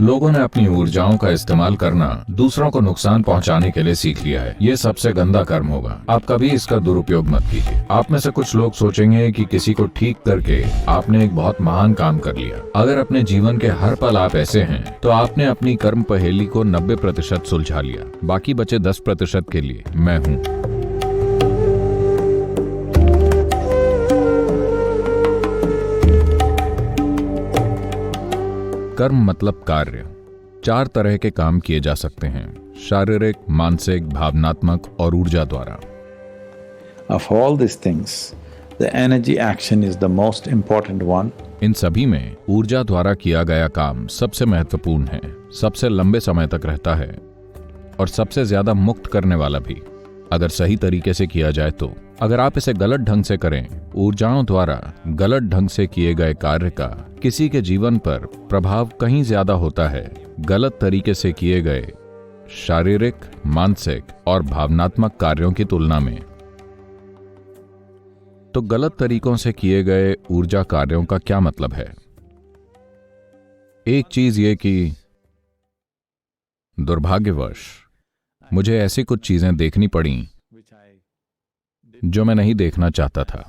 लोगों ने अपनी ऊर्जाओं का इस्तेमाल करना दूसरों को नुकसान पहुंचाने के लिए सीख लिया है। ये सबसे गंदा कर्म होगा। आप कभी इसका दुरुपयोग मत कीजिए। आप में से कुछ लोग सोचेंगे कि किसी को ठीक करके आपने एक बहुत महान काम कर लिया। अगर अपने जीवन के हर पल आप ऐसे हैं, तो आपने अपनी कर्म पहेली को 90% सुलझा लिया। बाकी बचे 10% के लिए मैं हूँ। कर्म मतलब कार्य। 4 तरह के काम किए जा सकते हैं: शारीरिक, मानसिक, भावनात्मक और ऊर्जा द्वारा। Of all these things, the energy action is the most important one. इन सभी में ऊर्जा द्वारा किया गया काम सबसे महत्वपूर्ण है, सबसे लंबे समय तक रहता है और सबसे ज्यादा मुक्त करने वाला भी, अगर सही तरीके से किया जाए तो। अगर आप इसे गलत ढंग से करें, ऊर्जाओं द्वारा गलत ढंग से किए गए कार्य का किसी के जीवन पर प्रभाव कहीं ज्यादा होता है गलत तरीके से किए गए शारीरिक, मानसिक और भावनात्मक कार्यों की तुलना में। तो गलत तरीकों से किए गए ऊर्जा कार्यों का क्या मतलब है? एक चीज ये कि दुर्भाग्यवश मुझे ऐसी कुछ चीजें देखनी पड़ी जो मैं नहीं देखना चाहता था।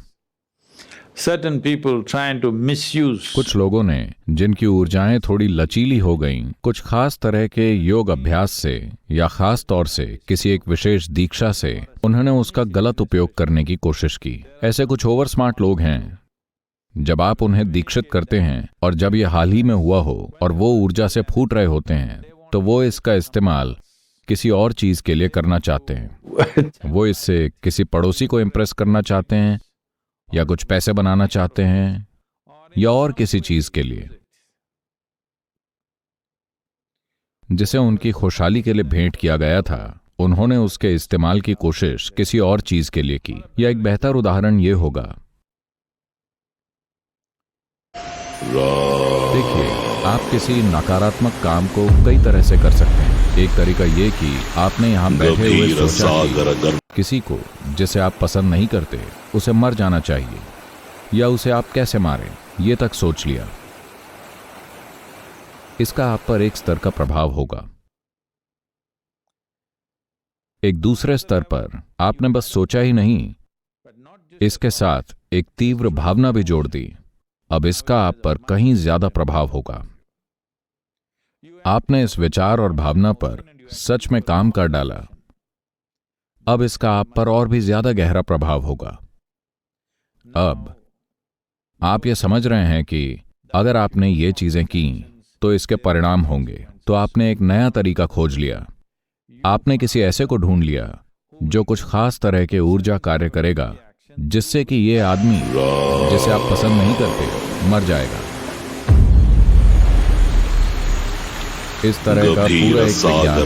Certain people trying to misuse. कुछ लोगों ने, जिनकी ऊर्जाएं थोड़ी लचीली हो गईं, कुछ खास तरह के योग अभ्यास से या खास तौर से किसी एक विशेष दीक्षा से उन्होंने उसका गलत उपयोग करने की कोशिश की। ऐसे कुछ ओवर स्मार्ट लोग हैं। जब आप उन्हें दीक्षित करते हैं और जब यह हाल ही में हुआ हो और वो ऊर्जा से फूट रहे होते हैं, तो वो इसका इस्तेमाल किसी और चीज के लिए करना चाहते हैं। वो इससे किसी पड़ोसी को इम्प्रेस करना चाहते हैं या कुछ पैसे बनाना चाहते हैं या और किसी चीज के लिए जिसे उनकी खुशहाली के लिए भेंट किया गया था। उन्होंने उसके इस्तेमाल की कोशिश किसी और चीज के लिए की। या एक बेहतर उदाहरण यह होगा, देखिए, आप किसी नकारात्मक काम को कई तरह से कर सकते हैं। एक तरीका ये कि आपने यहां बैठे हुए सोचा कि किसी को जिसे आप पसंद नहीं करते उसे मर जाना चाहिए या उसे आप कैसे मारें, ये तक सोच लिया। इसका आप पर एक स्तर का प्रभाव होगा। एक दूसरे स्तर पर आपने बस सोचा ही नहीं, इसके साथ एक तीव्र भावना भी जोड़ दी। अब इसका आप पर कहीं ज्यादा प्रभाव होगा। आपने इस विचार और भावना पर सच में काम कर डाला। अब इसका आप पर और भी ज्यादा गहरा प्रभाव होगा। अब आप ये समझ रहे हैं कि अगर आपने ये चीजें की तो इसके परिणाम होंगे। तो आपने एक नया तरीका खोज लिया। आपने किसी ऐसे को ढूंढ लिया जो कुछ खास तरह के ऊर्जा कार्य करेगा जिससे कि ये आदमी जिसे आप पसंद नहीं करते मर जाएगा। इस तरह का पूरा एक विज्ञान